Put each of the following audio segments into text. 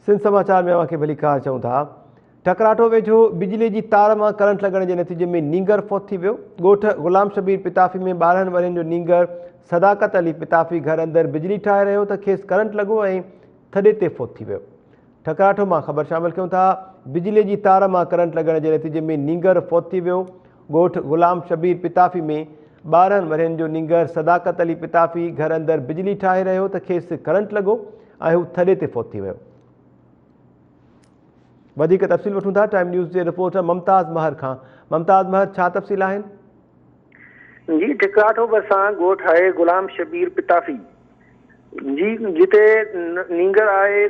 सिंध समाचार में अवां खे भली कार चऊं था। टकराटो वेझो बिजली जी तार में करंट लगण के नतीजे में नींगर फौत थी वियो। ॻोठ गुलाम शबीर पिताफ़ी में 12 वरियनि जो नींगर सदाकत अली पिताफ़ी घर अंदर बिजली ठाहे रहियो त खेसि करंट लॻो ऐं थॾे ते फौत थी वियो। टकराटो में ख़बर शामिल कयूं था। बिजली जी तार में करंट लगण के नतीजे में नींगर फौत थी वियो। ॻोठ गुलाम शबीर पिताफ़ी में 12 वरियनि जो नींगर सदाकत अली पिताफ़ी घर अंदर बिजली ठाहे रहियो त खेसि करंट लॻो ऐं हू थॾे ते फौत थी वियो। वधिक तफ़सील वठूं था टाइम न्यूज़ के रिपोर्टर मुमताज़ महर खां। मुमताज़ महर, छा तफ़सील आहिनि? जी, टकराटो भरिसां ॻोठ आहे गुलाम शबीर पिताफ़ी जी, जिते नींगर आहे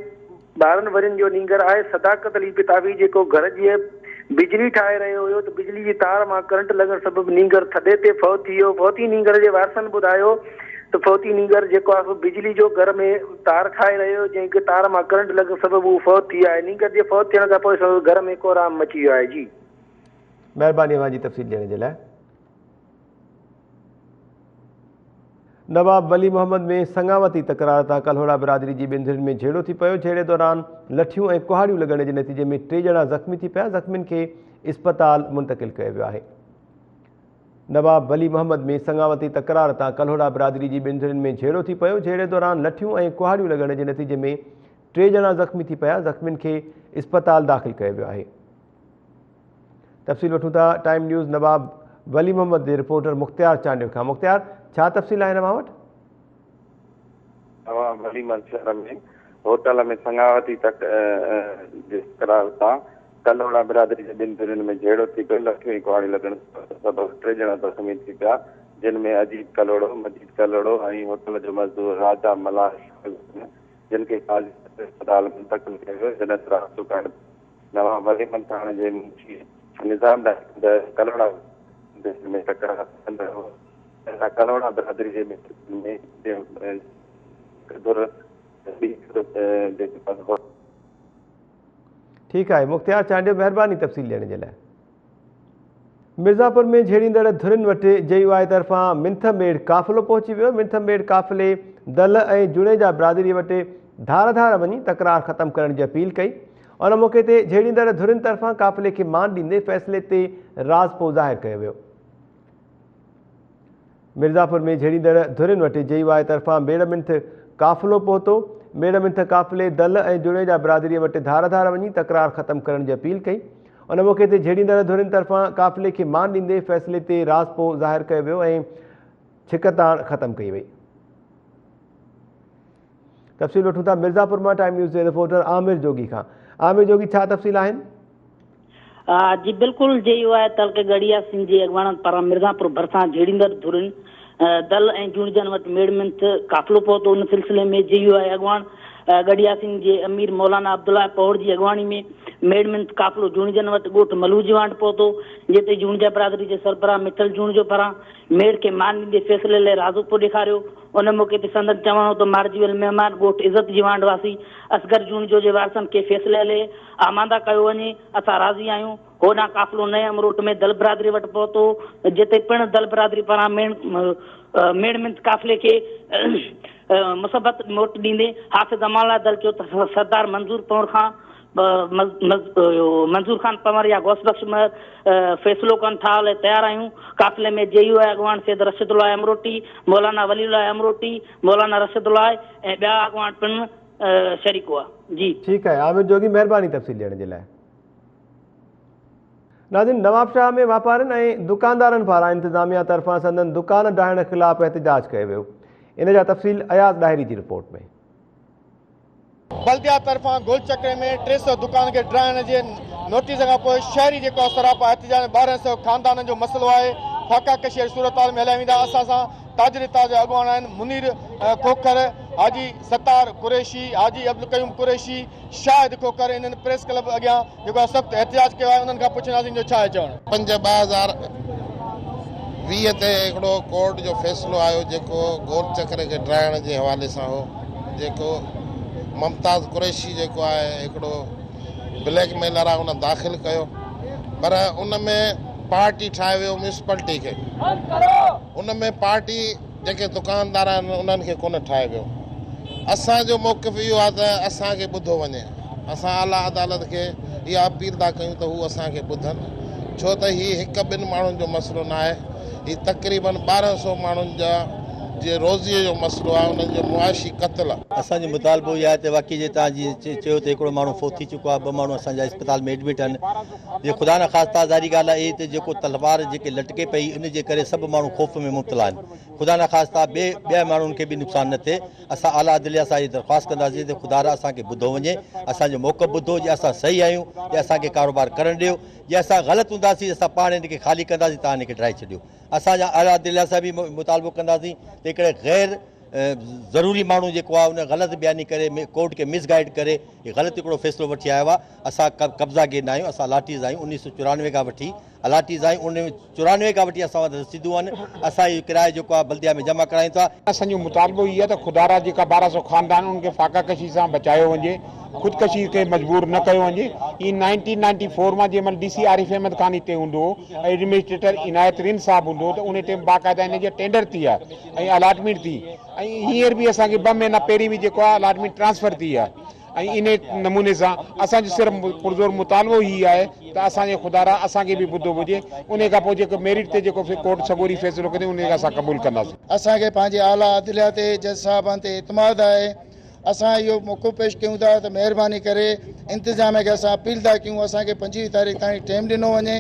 12 वरियनि जो नींगर आहे सदाकत अली पिताफ़ी जेको घर जी बिजली ठाहे रहियो हुयो त बिजली जी तार मां करंट लॻण सबबि नींगर थॾे ते फौत थी वियो। फौती नींगर जे वारसनि ॿुधायो त फौती नींगर जेको आहे बिजली जो घर में तार खाए रहियो, जंहिंखे तार मां करंट लॻण सबबि उहो फौत थी आहे। नींगर जे फौत थियण खां पोइ घर में कोराम मची वियो आहे। जी, महिरबानी अवां जी तफ़सील ॾियण जे लाइ। नवाब वली मोहम्मद में संगावती तकरार तां कल्होड़ा बिरादरी जी ॿिनि धुरियुनि में झेड़ो थी पियो। झेड़े दौरान लठियूं ऐं कुहाड़ियूं लॻण जे नतीजे में 3 ॼणा ज़ख़्मी थी पिया। ज़ख़्मियुनि खे इस्पताल मुंतक़िल कयो वियो आहे। नवाब वली मोहम्मद में संगावती तकरार तां कल्होड़ा बिरादरी जी ॿिनि धुरियुनि में झेड़ो थी पियो। झेड़े दौरान लठियूं ऐं कुहाड़ियूं लॻण जे नतीजे में 3 ॼणा ज़ख़्मी थी पिया। ज़ख़्मियुनि खे इस्पताल दाख़िल कयो वियो आहे। तफ़सील वठूं था टाइम न्यूज़ नवाब वली मोहम्मद जे रिपोर्टर मुख़्तियार चांडियो खां। मुख़्तियार, छा तफ़सील आहिनि अवां वटि? वली शहर में होटल में संगावती तकरार तां कल्होड़ा बिरादरी जे 2 धुरियुनि में झेड़ो थी पियो। लठियूं ऐं कुहाड़ियूं लॻण सबबि 3 ॼणा ज़ख़्मी थी पिया, जिन में अजीत कलोड़ो, मजीद कलोड़ो ऐं होटल जो मज़दूर राजा मलाह जिन खे अस्पताल मुंतक़िल कयो वियो। जॾहिं राब्तो करण नवाब वली थाणे जे निज़ाम कलोड़ा में तकरार कलोड़ा बिरादरी जे में ठीक है मुख्तियार चांडियो, मेहरबानी तफ़सील ॾियण जे लाइ। मिर्ज़ापुर में झेड़ींदड़ धुरियुनि वटि JUI तरफ़ां मिंथमेड़ काफ़िलो पहुची वियो। मिंथमेड़ काफ़िले दल ऐं जुनेजा बिरादरी वटि धार धार वञी तकरार ख़त्म करण जी अपील कई। उन मौक़े ते झेड़ींदड़ धुरियुनि तरफ़ां काफ़िले खे मान ॾींदे फ़ैसिले ते राज़पो ज़ाहिर कयो वियो। मिर्ज़ापुर में झेड़ींदड़ धुरियुनि वटि JUI तरफ़ां मेड़मिंथ काफ़िलो पहुतो। मेड़मिंथ काफ़िले दल ऐं जुनेजा बिरादरीअ वटि धार धार वञी तकरार ख़त्म करण जी अपील कई। उन मौक़े ते झेड़ींदड़ धुरियुनि तरफ़ां काफ़िले खे मान ॾींदे फ़ैसिले ते राज़पो ज़ाहिर कयो वियो ऐं छिकताण ख़त्म कई वई। तफ़सील वठूं था मिर्ज़ापुर मां टाइम न्यूज़ जे रिपोर्टर आमिर जोगी खां। आमिर जोगी, छा तफ़सील आहिनि? जी बिल्कुल, JUI तलके गड़िया सिंह जे अॻवान पारां मिर्ज़ापुर भरिसां झेड़ींदड़ धुरियुनि दल ऐं जुनेजनि वटि मेड़मिंथ काफ़िलो पहुतो। उन सिलसिले में JUI अॻवान गड़िया सिंह जे अमीर मौलाना अब्दुल्ला पौड़ जी अॻवानी में मेड़मिंथ काफ़िलो जुनेजनि वटि ॻोठ मलूजीवांड पहुतो, जिते जुनेजा बिरादरी जे सरबराह मित्तल जुनेजो पारां मेड़ खे मान ॾींदे फ़ैसिले लाइ राज़पो ॾेखारियो। उन मौक़े ते संदन चवणो हो त मारिजी वियल महिमान ॻोठ इज़त जीवांड वासी असगर जुनेजो जे वारसनि खे फ़ैसिले लाइ आमादा कयो वञे। असां राज़ी आहियूं। होॾां काफ़िलो नए अमरोट में दल बिरादरी वटि पहुतो, जिते पिणु दल बिरादरी पारां मेड़मिंथ काफ़िले खे मुसबत मोट ॾींदे हाफ़िज़ अमाला दल चयो त सरदार मंज़ूर खान पंवर या गौसबख्श फ़ैसिलो कनि था लाइ तयारु आहियूं। काफ़िले में JUI अॻवान सैद रशीदुल्लाह अमरोटी, मौलाना वलीउल्लाह अमरोटी, मौलाना रशीदुल्लाह ऐं ॿिया अॻवान पिणु शरीक हुआ। जी ठीक है आमिर जोगी, मेहरबानी तफ़सील ॾियण जे लाइ। नाज़रीन, नवाबशाह में वापारियुनि ऐं दुकानदारनि पारां इंतिज़ामिया तरफ़ां संदन दुकान ढाइण ख़िलाफ़ एहतिजाज कयो वियो। इन जा तफ़सील अयाज़ ॾाहिरी जी रिपोर्ट में। बल्दिया तरफ़ां गोल चक्रे में 300 दुकान खे ढाइण जे नोटिस खां पोइ शहरी जेको सरापा एहतिजाज 1200 खानदाननि जो मसइलो आहे। फाका कशीर सूरत में हलिया वेंदा। असां सां ताजरी ताज अॻवान आहिनि मुनीर खोखर, हाजी सतार कुरैशी, हाजी अब्दुल कयूम कुरैशी, शाहिद खोखर। इन्हनि प्रेस क्लब अॻियां जेको सख़्तु एहतिजाज कयो आहे। उन्हनि खां पुछंदासीं जो छा आहे चवणु। 5/2020 ते हिकिड़ो कोर्ट जो फ़ैसिलो आयो जेको गोल चक्र खे ड्राइण जे हवाले सां हो, जेको मुमताज़ कुरैशी जेको आहे हिकिड़ो ब्लैकमेलर आहे, उन दाख़िल कयो। पर उन में पार्टी ठाहे वियो म्यूनिसिपलिटी खे। उन में पार्टी जेके दुकानदार आहिनि उन्हनि खे कोन ठाहे वियो। असांजो मौक़िफ़ इहो आहे त असांखे ॿुधो वञे। असां आला अदालत खे इहा अपील था कयूं त हू असांखे ॿुधनि, छो त हीउ हिकु ॿिनि माण्हुनि जो मसइलो न आहे, हीउ तक़रीबन 1200 माण्हुनि जा जे रोज़ीअ जो मसइलो आहे, उन्हनि जो मुआशी क़त्ल आहे। असांजो मुतालबो इहा आहे त वाक़ई जे तव्हां जीअं चयो त हिकिड़ो माण्हू फोत थी चुको आहे, 2 माण्हू असांजा अस्पताल में एडमिट आहिनि। जे ख़ुदा न ख़ास्ता ज़ारी ॻाल्हि आहे त जेको तलवार जेके लटके पई इन जे करे सभु माण्हू ख़ौफ़ में मुब्तला आहिनि। ख़ुदा न ख़ास्ता ॿिया माण्हुनि खे बि नुक़सानु न थिए। असां आला अदलिया सां इहा दरख़्वास्त कंदासीं त ख़ुदा असांखे ॿुधो वञे, असांजो मौक़फ़ ॿुधो, जे असां सही आहियूं या असांखे कारोबार करणु ॾियो, जे असां ग़लति हूंदासीं असां पाण हिनखे ख़ाली कंदासीं, तव्हां हिनखे ड्राए छॾियो। असांजा आला अदलिया सां बि मुतालबो कंदासीं त हिकिड़े ग़ैर ज़रूरी माण्हू जेको आहे उन ग़लति बयानी करे कोर्ट खे मिसगाइड करे ग़लति हिकिड़ो फ़ैसिलो वठी आयो आहे। असां कब्ज़ा गिर न आहियूं, असां अलाटीज़ आहियूं। 1994 खां वठी अलाटीज़ आहियूं, 1994 खां वठी असां वटि रसीदूं आहिनि। असां इहो किरायो जेको आहे बल्दिया में जमा करायूं था। असांजो मुतालबो इहो आहे त ख़ुदारा जेका 1200 ख़ानदान उनखे फाका कशी सां बचायो वञे, ख़ुदकशी खे मजबूर न कयो वञे। ही 1994 मां जंहिंमहिल DC आरिफ अहमद ख़ान हिते हूंदो हो, एडमिनिस्ट्रेटर इनायत रिन साहब हूंदो त उन टाइम बाक़ाइदा हिन जी टेंडर थी आहे ऐं अलाटमेंट थी, ऐं हींअर बि असांखे 2 महीना पहिरीं बि जेको आहे अलाटमेंट ट्रांसफर थी आहे। ऐं इन नमूने सां असांजो सिर्फ़ु पुरज़ोर मुतालबो ई आहे त असांजे ख़ुदारा असांखे बि ॿुधो हुजे, उन खां पोइ जेको मेरिट ते जेको कोर्ट सबूरी फ़ैसिलो करे उन खे असां क़बूल कंदासीं। असांखे पंहिंजे आला अदलिया ते जज साहिबान ते इतमाद आहे। असां इहो मौक़ो पेश कयूं था त महिरबानी करे इंतिज़ामिया खे असां अपील था कयूं, असांखे 25 तारीख़ ताईं टाइम ॾिनो वञे।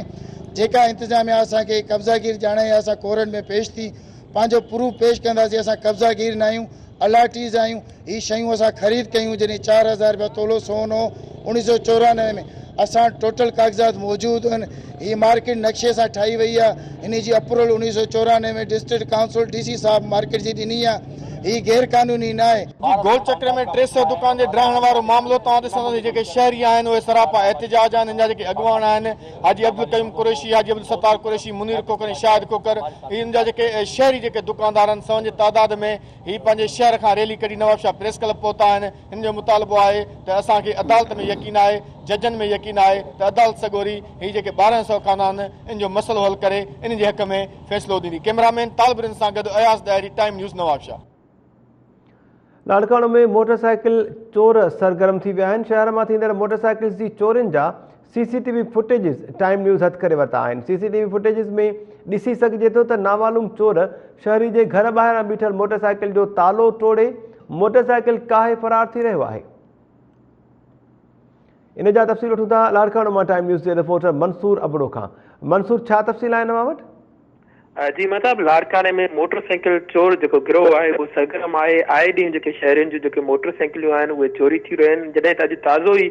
जेका इंतिज़ामिया असांखे कब्ज़ागीर ॼाणे असां कोर्ट में पेश थी पंहिंजो प्रूफ पेश कंदासीं। असां कब्ज़ागीर न आहियूं, अलाटीज़ आहियूं। हीअ शयूं असां ख़रीद कयूं जॾहिं 4000 रुपया तोलो सोन हो 1994 में। असां टोटल कागज़ात मौजूदु आहिनि। हीअ मार्केट नक्शे सां ठाही वई आहे, हिन जी अप्रूवल 1994 में डिस्ट्रिक्ट काउंसिल DC साहब मार्केट जी ॾिनी आहे। ही गैर कानूनी न आहे। गोल चक्र में 300 दुकान जे ड्राइण वारो मामलो तव्हां ॾिसंदो जेके शहरी आहिनि उहे सरापा एहतिजाज आहिनि। हिन जा जेके अॻुवान आहिनि हाजी अब्दुल कयूम कुरैशी, हाजी अब्दुल सत्तार कुरैशी, मुनीर कोकर, शाहिद कोकर, हिन जा जेके शहरी जेके दुकानदार आहिनि 100 जी तादाद में ही पंहिंजे शहर खां रैली कढी नवाब शाह प्रेस क्लब पहुता आहिनि। हिन जो मुतालबो आहे त असांखे अदालत में यकीन आहे, जजनि में यकीन आहे त अदालत सगोरी ही जेके 1200 ख़ानदान इन जो मसइलो हल करे इन जे हक़ में फ़ैसिलो ॾींदी। कैमरामैन तालिबुरनि सां गॾु Ayaz diary, time news, Nawab Shah. Larkana में मोटरसाइकिल चोर सरगर्म थी विया आहिनि। शहर में थींदड़ मोटरसाइकिल जी चोरियुनि जा CCTV फुटेजिस टाइम न्यूज़ हथ करे वरिता आहिनि। CCTV फुटेजिस में ॾिसी सघिजे थो त नामालूम चोर शहरी जे घर ॿाहिरां बीठल मोटरसाइकिल जो तालो तोड़े मोटरसाइकिल काहे फरार थी रहियो आहे। इन जा तफ़सील वठूं था लाड़काणो मां टाइम न्यूज़ जे रिपोर्टर मंसूर अबड़ो खां। मंसूर, छा तफ़सील आहे तव्हां वटि? जी मतिलबु लाड़काणे में मोटरसाइकिल चोर जेको गिरोह आहे उहो सरगर्म आहे। आए ॾींहुं जेके शहरनि जूं जेके मोटरसाइकिलियूं आहिनि उहे चोरी थी रहियूं आहिनि। जॾहिं त अॼु ताज़ो ई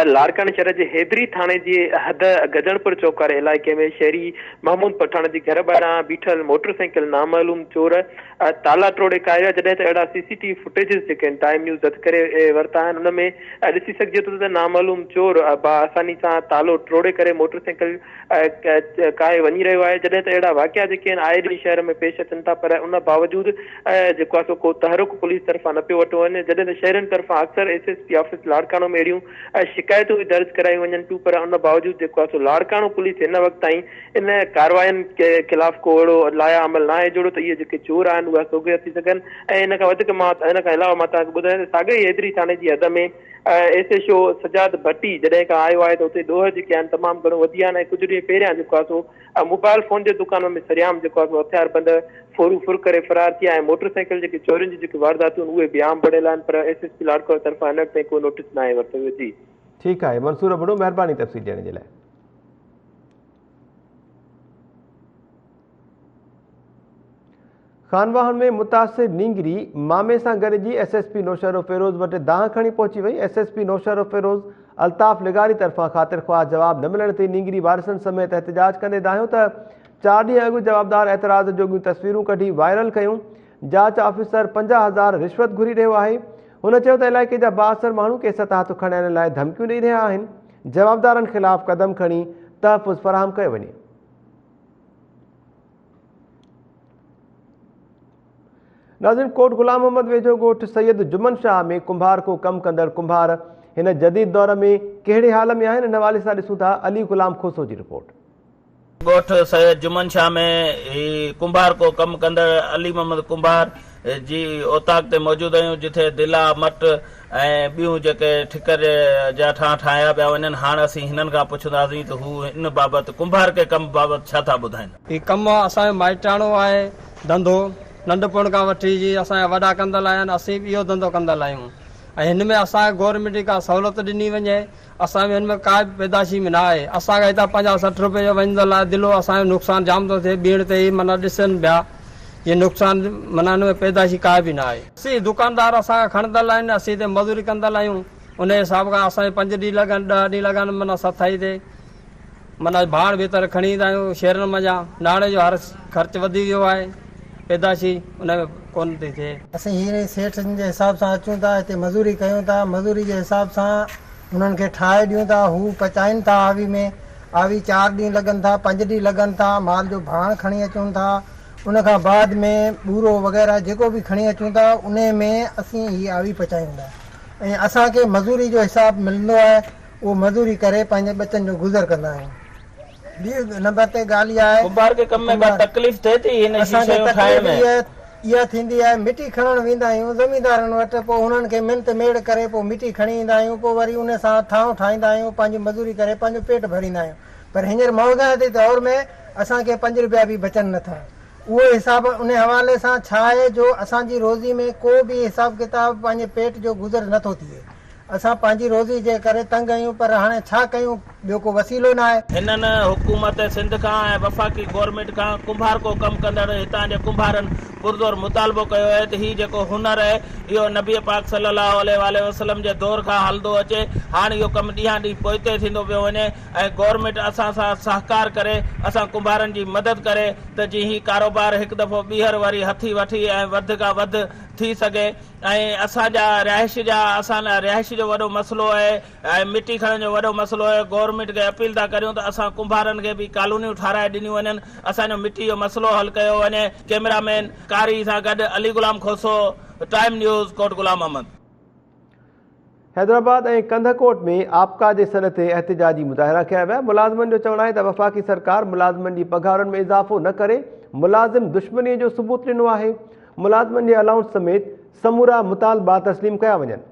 लाड़काणे शहर जे हैदरी थाणे जी हद गजणपुर चौक वारे इलाइक़े में शहरी महमूद पठाण जी घर ॿाहिरां बीठल मोटरसाइकिल नामालूम चोर ताला तोड़े काया। जॾहिं त अहिड़ा CCTV फुटेजिस जेके आहिनि टाइम न्यूज़ हथ करे वरिता आहिनि। उन में ॾिसी सघिजे थो त नामालूम चोर आसानी सां तालो तोड़े करे मोटरसाइकिल काहे वञी रहियो आहे। जॾहिं त अहिड़ा वाक़िया जेके आए ॾींहुं शहर में पेश अचनि था, पर उन बावजूदि जेको आहे सो को तहरुक पुलिस तरफ़ां न पियो वठो वञे। जॾहिं त शहरनि तरफ़ां अक्सर SSP ऑफिस लाड़काणो में अहिड़ियूं शिकायतूं बि दर्ज करायूं वञनि थियूं, पर उन बावजूदि जेको आहे सो लाड़काणो पुलिस हिन वक़्त ताईं इन कार्रवाइनि के ख़िलाफ़ को अहिड़ो लाया अमल न आहे जोड़ो त इहे जेके चोर आहिनि उहे सोगे थी सघनि। ऐं इन खां वधीक मां इन खां अलावा मां तव्हांखे ॿुधायां त साॻे ई हैदरी थाणे जी हद में SHO सजाद भट्टी जॾहिं खां आयो आहे त उते ॾोह जेके आहिनि तमामु घणो वधी आहिनि। ऐं कुझु ॾींहं पहिरियां जेको आहे सो मोबाइल फ़ोन जे दुकान में सरियाम जेको आहे सो हथियार बंद फोरू फुर करे फरार थिया। ऐं मोटरसाइकिल जेके चोरियुनि जी जेके वारदातूं आहिनि उहे बि आम बढ़ियल आहिनि, पर SSP लाड़काणे तरफ़ां हिन ताईं को नोटिस न आहे वरितो वियो। जी ठीकु आहे मंसूर अबड़ो, महिरबानी तफ़सील ॾियण जे लाइ। खानवाहन में मुतासिर नींगरी मामे सां गॾिजी SSP नौशरो फिरोज़ वटि दाह खणी पहुची वई। SSP नौशरो फिरोज़ अल्ताफ़ लिगारी तरफ़ां ख़ातिर ख़्वाह जवाब न मिलण ते नींगरी वारिसनि समेत एहतिजाज कंदे दाहियो त 4 ॾींहं अॻु जवाबदार एतराज़ जोगियूं तस्वीरूं कढी वायरल कयूं। जांच ऑफिसर 50,000 रिश्वत घुरी रहियो आहे। हुन चयो त इलाइक़े जा 62 माण्हू केस हथ खणण लाइ धमकियूं ॾेई रहिया आहिनि। जवाबदारनि ख़िलाफ़ क़दम खणी तहफ़ुज़ फ़राहम कयो वञे। नाज़रीन, कोट गुलाम मोहम्मद वेझो ॻोठ सैयद जुमन शाह में कुंभार को कमु कंदड़ कुंभार हिन जदीद दौर में कहिड़े हाल में आहिनि, इन हवाले सां ॾिसूं था अली गुलाम खोसो जी रिपोर्ट। ॻोठ सैयद जुमन शाह में कुंभार को कमु कंदड़ अली मोहम्मद कुंभार जी ओताक ते मौजूदु आहियूं, जिथे दिला मट ऐं ॿियूं जेके ठिकर जा ठाहिया पिया वञनि। हाणे असीं हिननि खां पुछंदासीं त हू इन बाबति कुंभार के कम बाबति छा था ॿुधाइनि। हीउ कमु असांजो माइटाणो आहे, धंधो नंढपण खां वठी जी असांजा वॾा कंदल आहिनि, असीं बि इहो धंधो कंदल आहियूं। ऐं हिन में असांखे गवर्नमेंट जी का सहूलियत ॾिनी वञे, असांखे हिन में का बि पैदाशी में न आहे। असांखे हितां 50-60 रुपए जो वञंदल आहे, दिलो असांजो नुक़सानु जाम थो थिए, बीहण ते ई माना ॾिसनि पिया ये नुक़सानु, माना हिन में पैदाशी का बि न आहे। असीं दुकानदार असांखे खणंदल आहिनि, असीं हिते मज़ूरी कंदल आहियूं। उन हिसाब खां असांखे 5 ॾींहं लॻनि, 10 ॾींहं लॻनि, माना सथाई ते माना भाड़ भीतर खणी ईंदा आहियूं शहरनि में। नाणे जो हर ख़र्चु वधी वियो आहे, पैदाशी उन में कोन थी थिए। असीं हीअं सेठनि जे हिसाब सां अचूं था, हिते मज़ूरी कयूं था, मज़ूरी जे हिसाब सां उन्हनि खे ठाहे ॾियूं था, हू पचाइनि था आवी में। आवी 4 ॾींहं लॻनि था, 5 ॾींहं लॻनि था, माल जो भाण खणी अचूं था। उन खां बाद में बूरो वग़ैरह जेको बि खणी अचूं था, उन में असीं हीअ आवी पचायूं था। ऐं असांखे मज़ूरी जो हिसाबु मिलंदो आहे, उहो मज़ूरी करे पंहिंजे बचनि जो गुज़र कंदा आहियूं। ॿी नंबर ते ॻाल्हि इहा आहे, कुंभार के कम में का तकलीफ़ थिए थी हिन असांखे तकलीफ़ इहा थींदी आहे, मिटी खणणु वेंदा आहियूं ज़मींदारनि वटि, पोइ हुननि खे मिंट मेड़ करे पोइ मिटी खणी ईंदा आहियूं, पोइ वरी उन सां थांव ठाहींदा आहियूं, पंहिंजी मज़ूरी करे पंहिंजो पेट भरींदा आहियूं। पर हींअर मौज़ा जे दौर में असांखे 5 रुपया बि बचनि नथा। उहो हिसाब उन हवाले सां छा आहे जो असांजी रोज़ी में को बि हिसाब किताब पंहिंजे पेट जो गुज़र नथो थिए। असां पंहिंजी रोज़ी जे करे तंग आहियूं, पर हाणे छा कयूं, ॿियो को वसीलो न आहे। हिननि हुकूमत सिंध खां ऐं वफ़ाक़ी गवर्नमेंट खां कुंभार को कमु कंदड़ हितां जे कुंभारनि पुरज़ोर मुतालबो कयो आहे त हीउ जेको हुनर आहे इहो नबी पाक सल्लल्लाहु अलैहि वसल्लम जे दौर खां हलंदो अचे। हाणे इहो कमु ॾींहं ॾींहुं पोइते थींदो पियो वञे ऐं गवर्नमेंट असां सां सहकार करे, असां कुंभारनि जी मदद करे त जीअं हीउ कारोबार हिकु दफ़ो ॿीहर वरी हथी वठी ऐं वधि खां वधि थी सघे। ऐं असांजा रिहाइश जो वॾो मसइलो आहे ऐं मिटी खणण जो वॾो मसइलो आहे। गवर्नमेंट खे अपील था करियूं त असां कुंभारनि खे बि कॉलोनियूं ठाराए ॾिनियूं वञनि, असांजो मिटी जो मसइलो हल कयो वञे। कैमरामैन कारी सां गॾु अली गुलाम खोसो, टाइम न्यूज़, कोट गुलाम अहमद। हैदराबाद ऐं कंधकोट में आपका जे सॾ ते एहतिजाजी मुज़ाहिरा कया विया। मुलाज़िमनि जो चवणु आहे त वफ़ाक़ी सरकार मुलाज़िमनि जी पघारुनि में इज़ाफ़ो न करे मुलाज़िम दुश्मनीअ जो सबूत ॾिनो आहे। मुलाज़िमनि जे अलाउंस समेत समूरा मुतालबा तस्लीम कया वञनि।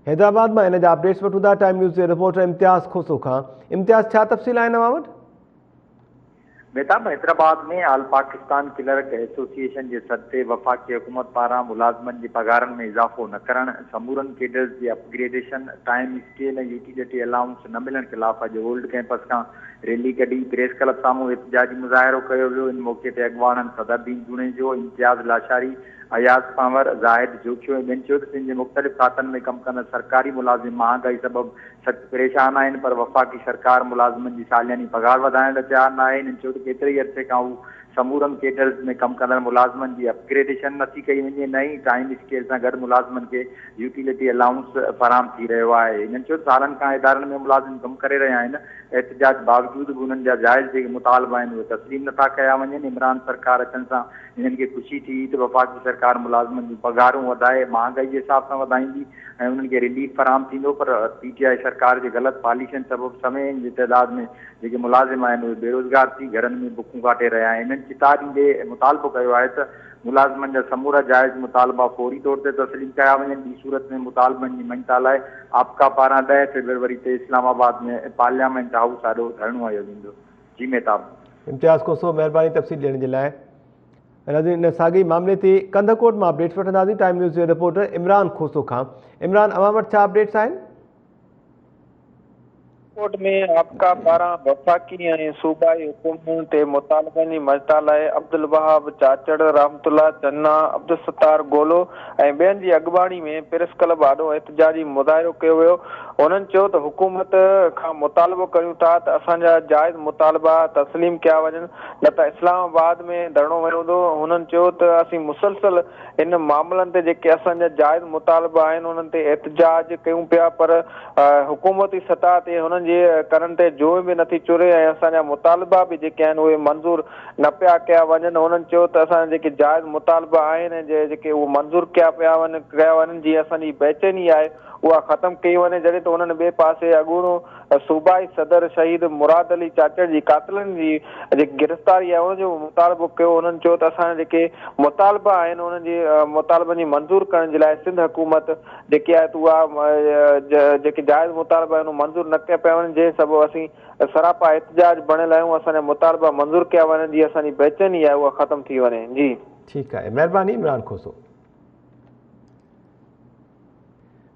हैदराबाद में इन जा अपडेट्स वठूं था टाइम न्यूज़ जे रिपोर्टर इम्तियाज़ खोसो खां। इम्तियाज़, छा तफ़सील आहे नवां वटि? बेताब, हैदराबाद में आल पाकिस्तान क्लर्क एसोसिएशन के सदते वफाकी हुकूमत पारा मुलाजमन की पगारन में इजाफो न करण, समूरन केडर्स की upgradation, time scale utility allowance न मिलन खिलाफ अज ओल्ड कैंपस का रैली कड़ी प्रेस क्लब सामू एहतजाजी मुजाहिरो किया वियो। इन मौके ते अगवाणन सदरदीन जुणेजो, इम्तियाज़ लाशारी, अयाज पावर, जाहिद जोखियो ऐं ॿियनि चयो त सिंध जे मुख़्तलिफ़ खातनि में कमु कंदड़ सरकारी मुलाज़िम महांगाई सबबि सख़्तु परेशान आहिनि, पर वफ़ाक़ी सरकार मुलाज़िमनि जी सालियानी पघार वधाइण लाइ तयारु न आहे। इन्हनि चयो त केतिरे ई अरसे खां हू समूरनि केडर्स में कमु कंदड़ मुलाज़िमनि जी अपग्रेडेशन नथी कई वञे, नई टाइम स्केल सां गॾु मुलाज़िमनि खे यूटिलिटी अलाउंस फराहम थी रहियो आहे। इन्हनि चयो सालनि खां इदारनि में मुलाज़िम कमु करे रहिया आहिनि, एहतिजाज बावजूदि बि उन्हनि जा जाइज़ जेके मुतालबा आहिनि उहे तस्लीम नथा कया वञनि। इमरान सरकार अचण सां इन्हनि खे ख़ुशी थी त वफ़ाक़ी सरकार मुलाज़िमनि जूं पघारूं वधाए, महांगाई जे हिसाब सां वधाईंदी ऐं उन्हनि खे रिलीफ फराहम थींदो, पर PTI सरकार जे ग़लति पॉलिसियुनि सबबि समय जी तइदाद में जेके मुलाज़िम आहिनि उहे बेरोज़गार थी घरनि में बुखूं काटे रहिया आहिनि। इन्हनि चितारी ॾे मुतालबो कयो आहे त मुलाज़िमनि जा समूरा जाइज़ मुतालबा फौरी तौर ते तस्लीम कया वञनि। ॿी सूरत में मुतालबनि जी मञता लाइ आपका पारां 10 फरवरी ते इस्लामाबाद में पार्लियामेंट हाउस आॾो धरणो आयो वेंदो। जी मेहताब। इम्तियाज़ खोसो, महिरबानी तफ़सील ॾियण जे लाइ। इन साॻी मामले ते कंधकोट में अपडेट्स वठंदासीं टाइम न्यूज़ जे रिपोर्टर इमरान खोसो खां। इमरान, अवां वटि छा अपडेट्स आहिनि? कोट में आपका पारां वफ़ाक़ी ऐं सूबाई हुकूमत ते मुतालबनि जी मजता लाइ अब्दुल वहाब चाचड़, रहमतुल्लाह चन्ना, अब्दुल सत्तार गोलो ऐं ॿियनि जी अॻवानी में प्रेस क्लब आॾो एहतिजाजी मुज़ाहिरो कयो वियो। उन्हनि चयो त हुकूमत खां मुतालबो कयूं था त असांजा जाइज़ मुतालबा तस्लीम कया वञनि, न त इस्लामाबाद में धरणो वेंदो। हुननि चयो त असीं मुसलसल इन मामलनि ते जेके असांजा जाइज़ मुतालबा आहिनि उन्हनि ते एहतिजाज कयूं पिया, पर हुकूमती सतह ते हुननि जे करनि ते जोइ बि नथी चुरे ऐं असांजा मुतालबा बि जेके आहिनि उहे मंज़ूर न पिया कया वञनि। हुननि चयो त असांजा जेके जाइज़ मुतालबा आहिनि ऐं जेके उहे मंज़ूर कया वञनि जीअं असांजी बेचैनी आहे उहा ख़तमु कई वञे। जॾहिं त हुननि ॿिए पासे अॻूणो सूबाई सदर शहीद मुराद अली चाचड़ जी कातिलनि जी जेकी गिरफ़्तारी आहे उनजो मुतालबो कयो। उन्हनि चयो त असांजा जेके मुतालबा आहिनि उन्हनि जे मुतालबनि जी मंज़ूर करण जे लाइ सिंध हुकूमत जेकी आहे उहा जेके जाइज़ मुतालबा आहिनि मंज़ूर न कया पिया वञनि, जंहिं सबबु असीं सरापा एहतजाज बणियल आहियूं। असांजा मुतालबा मंज़ूर कया वञनि, जीअं असांजी बेचैनी आहे उहा ख़तमु थी वञे। जी ठीकु आहे, महिरबानी इमरान खोसो।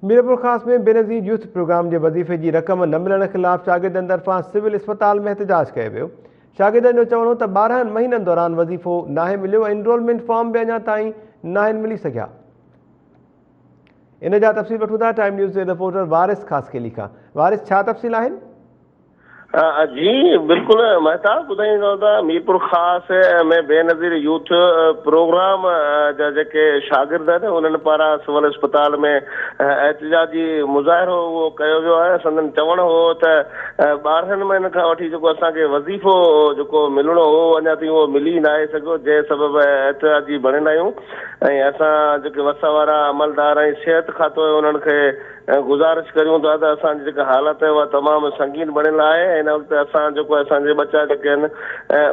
मीरपुर ख़ास में बेनज़ीर यूथ प्रोग्राम के वज़ीफ़े की रक़म न मिलण खिलाफ़ शागिर्दनि तरफ़ां सिविल अस्पताल में एहतजाज किया वियो। शागिर्दनि जो चवणो त 12 महीननि दौरान वज़ीफ़ो नाहे मिलियो, एनरोलमेंट फॉर्म भी अञा ताईं नाहिनि मिली सघिया। इन जा तफ़सील वठूं था टाइम न्यूज़ के रिपोर्टर वारिस ख़ासकेली खां। वारिस, छा तफ़सील आहिनि? जी बिल्कुल महताब ॿुधाईंदो त मीरपुर ख़ास में बेनज़ीर यूथ प्रोग्राम जा जेके शागिर्द आहिनि उन्हनि पारां सिविल अस्पताल में एहतजाजी मुज़ाहिरो उहो कयो वियो आहे। संदन चवणु हो त 12 महीननि खां वठी जेको असांखे वज़ीफ़ो जेको मिलणो हो अञा ताईं उहो मिली न आहे सघियो, जंहिं सबबु एहतजाजी बणियल आहियूं। ऐं असां जेके वसा वारा अमलदार ऐं सिहत खातो आहे उन्हनि खे गुज़ारिश करियूं था त असांजी जेका हालत आहे उहा तमामु संगीन बणियल आहे। हिन वक़्तु असां जेको असांजे बच्चा जेके आहिनि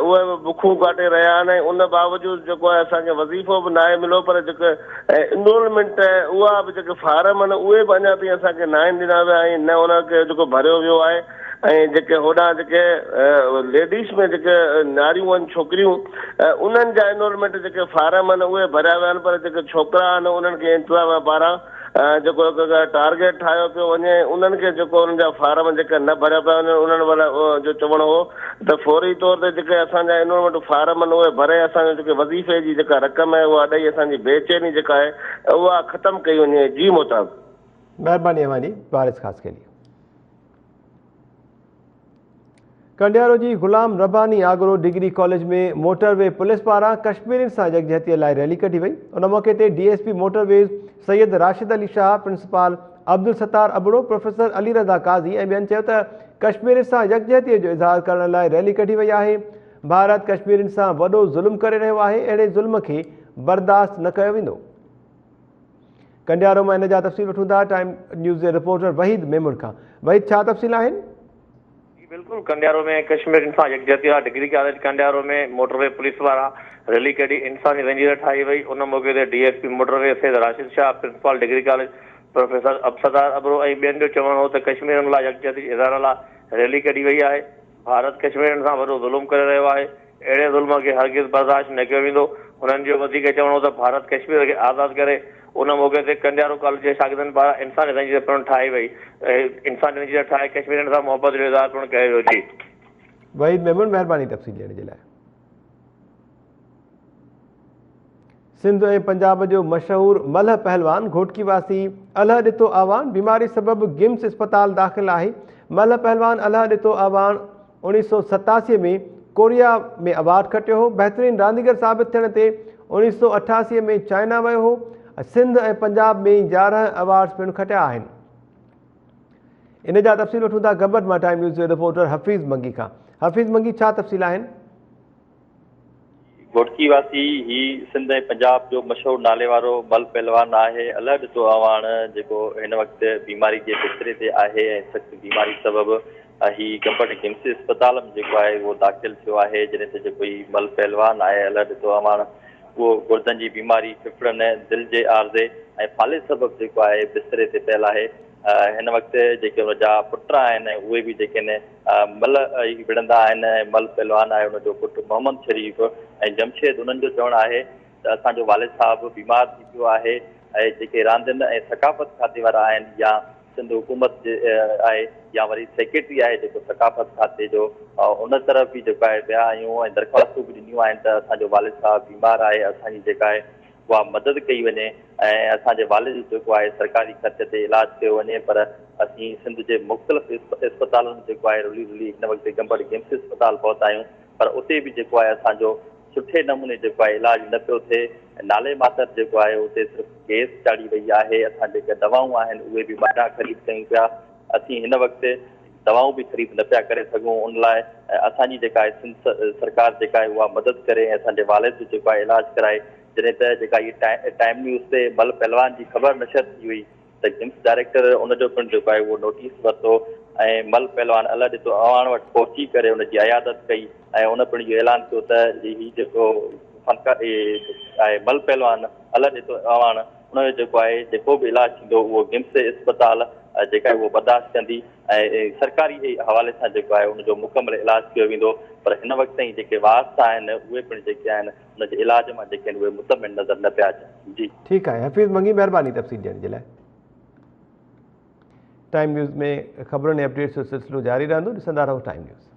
उहे बि बुखूं काटे रहिया आहिनि। उन बावजूदि जेको आहे असांखे वज़ीफ़ो बि नाहे मिलियो, पर जेके इनरोलमेंट उहा बि जेके फार्म आहिनि उहे बि अञा ताईं असांखे नाहिनि ॾिना विया ऐं न उनखे जेको भरियो वियो आहे। ऐं जेके होॾां जेके लेडीज़ में जेके नारियूं आहिनि छोकिरियूं उन्हनि जा इनरोलमेंट जेके फार्म आहिनि उहे भरिया विया आहिनि, पर जेके छोकिरा आहिनि उन्हनि खे इंतिज़ाम पारां जेको टारगेट ठाहियो पियो वञे उन्हनि खे जेको उन्हनि जा फार्म जेके न भरिया पिया वञनि उन्हनि वारा जो चवणो हो त फौरी तौर ते जेके असांजा इनरोलमेंट फार्म आहिनि उहे भरे असांजो जेके वज़ीफ़े जी जेका रक़म आहे उहा ॾेई असांजी बेचैनी जेका आहे उहा ख़तमु कई वञे। जी मुताब महिरबानी वारिस ख़ासकेली। कंडियारो जी गुलाम रब्बानी आगरो डिग्री कॉलेज में मोटरवे पुलिस पारां कश्मीरियुनि सां यकजहतीअ लाइ रैली कढी वई। उन मौक़े ते DSP motorways Syed Rashid Ali Shah, principal Abdul Sattar Abro, professor Ali Raza Qazi ऐं ॿियनि चयो त कश्मीर सां यकजहतीअ जो इज़हार करण लाइ रैली कढी वई आहे। भारत कश्मीरियुनि सां वॾो ज़ुल्म करे रहियो आहे, अहिड़े ज़ुल्म खे बर्दाश्त न कयो वेंदो। कंडियारो मां इन जा तफ़सील वठूं था टाइम न्यूज़ जे रिपोर्टर वहीद मेमुर खां। वहीद, छा तफ़सील आहिनि? बिल्कुल कंडियारो में कश्मीर इंसान यकजहतीअ डिग्री कॉलेज कंडियारो में मोटरवे पुलिस वारा रैली कढी इंसानी रंजीर ठाही वई। उन मौके ते DSP motorway Syed Rashid Shah, principal degree college professor अब्सदार अबरो ऐं ॿियनि जो चवणु हो त कश्मीरियुनि लाइ यकजहती इज़हार लाइ रैली कढी वई आहे। भारत कश्मीरियुनि सां वॾो ज़ुल्म करे रहियो आहे, अहिड़े ज़ुल्म खे हरगिज़ बर्दाश्त न कयो वेंदो। हुननि जो वधीक चवणो हो त भारत कश्मीर खे आज़ादु करे। उन मौके ते कंडियारो कॉलेज जे शागिर्दनि पारां इंसानी रंजीर पिणु ठाही वई। इंसानी रंजीर ठाहे कश्मीरियुनि सां मोहबत जो इज़हार पिणु कयो वियो। जी वहीद मेमुन, महिरबानी तफ़सील ॾियण जे लाइ। सिंध ऐं पंजाब जो मशहूर मलह पहलवान घोटकी वासी अल्ह ॾितो आवान बीमारी सबबु गिम्स अस्पताल दाख़िल आहे। मलह पहलवान अल्ह ॾितो आवान 1987 में कोरिया में अवार्ड खटियो हो। बहितरीन रांदीगर साबित थियण ते 1988 में चाइना वियो हो। सिंध ऐं पंजाब में 11 अवार्ड्स पिणु खटिया आहिनि। इन जा तफ़सील वठूं था गबट मां टाइम न्यूज़ जे रिपोर्टर हफ़ीज़ मंगी खां। हफ़ीज़ मंगी, छा तफ़सील आहिनि? घोटकी वासी ही सिंध ऐं पंजाब जो मशहूरु नाले वारो मल पहलवान आहे। अल्ह ॾितो आवान जेको हिन वक़्तु बीमारी जे बिस्तरे ते आहे ऐं सख़्तु बीमारी सबबु ही गबट गिम्स अस्पताल में जेको आहे उहो दाख़िल थियो आहे। जॾहिं त जेको ही मल पहलवान आहे अल्ह ॾितो आवान उहो गुर्दनि जी बीमारी, फिफड़नि, दिलि जे आर्ज़े ऐं फाले सबबु जेको आहे बिस्तरे ते पियल आहे। हिन वक़्तु जेके हुनजा पुट आहिनि उहे बि जेके आहिनि मल विढ़ंदा आहिनि। मल पहलवान आहे हुनजो पुटु मोहम्मद शरीफ़ ऐं जमशेद। उन्हनि जो चवणु आहे त असांजो वालिद साहिबु बीमार थी पियो आहे ऐं जेके रांदियुनि ऐं सकाफ़त खाते वारा आहिनि या सिंध हुकूमत जे आहे या वरी सेक्रेटरी आहे जेको सकाफ़त खाते जो उन तरफ़ बि जेको आहे विया आहियूं ऐं दरख़्वास्तूं बि ॾिनियूं आहिनि त असांजो वालिद साहिबु बीमार आहे, असांजी जेका आहे उहा मदद कई वञे ऐं असांजे वालिद जेको आहे सरकारी ख़र्च ते इलाजु कयो वञे। पर असीं सिंध जे मुख़्तलिफ़ अस्पतालुनि जेको आहे रुली हिन वक़्तु गबट गिम्स अस्पताल पहुता आहियूं, पर उते बि जेको आहे असांजो सुठे नमूने जेको आहे इलाजु न पियो थिए। नाले मातर जेको आहे उते सिर्फ़ु गैस चाढ़ी वई आहे। असां जेके दवाऊं आहिनि उहे बि ॿाहिरां ख़रीद कयूं पिया। असीं हिन वक़्तु दवाऊं बि ख़रीद न पिया करे सघूं। उन लाइ असांजी जेका आहे सिंध सरकार जेका आहे उहा मदद करे ऐं असांजे वालिद जो जेको आहे इलाजु कराए। जॾहिं त जेका इहा टाइम न्यूज़ ते मल पहलवान जी ख़बर नशर थी हुई त गिम्स डायरेक्टर उनजो पिणु जेको आहे उहो नोटिस वरितो ऐं मल पहलवान अल ॾितो अवान वटि पहुची करे हुनजी अयादत कई ऐं उन पिणु इहो ऐलान कयो त हीउ जेको फनकार आहे मल पहलवान अल ॾितो अवान उनजो जेको आहे जेको बि इलाजु थींदो उहो गिम्स इस्पताल जेका आहे उहो बर्दाश्त कंदी ऐं सरकारी हवाले सां जेको आहे उनजो मुकमल इलाजु कयो वेंदो। पर हिन वक़्त ताईं जेके वारसा आहिनि उहे पिणु जेके आहिनि उनजे इलाज मां जेके आहिनि उहे मुतमिन नज़र न पिया अचनि। जी ठीकु आहे, हफ़ीज़ मंगी, महिरबानी तफ़सील ॾियण जे लाइ। टाइम न्यूज़ में ख़बरुनि ऐं अपडेट्स जो सिलसिलो जारी रहंदो, ॾिसंदा रहो टाइम न्यूज़।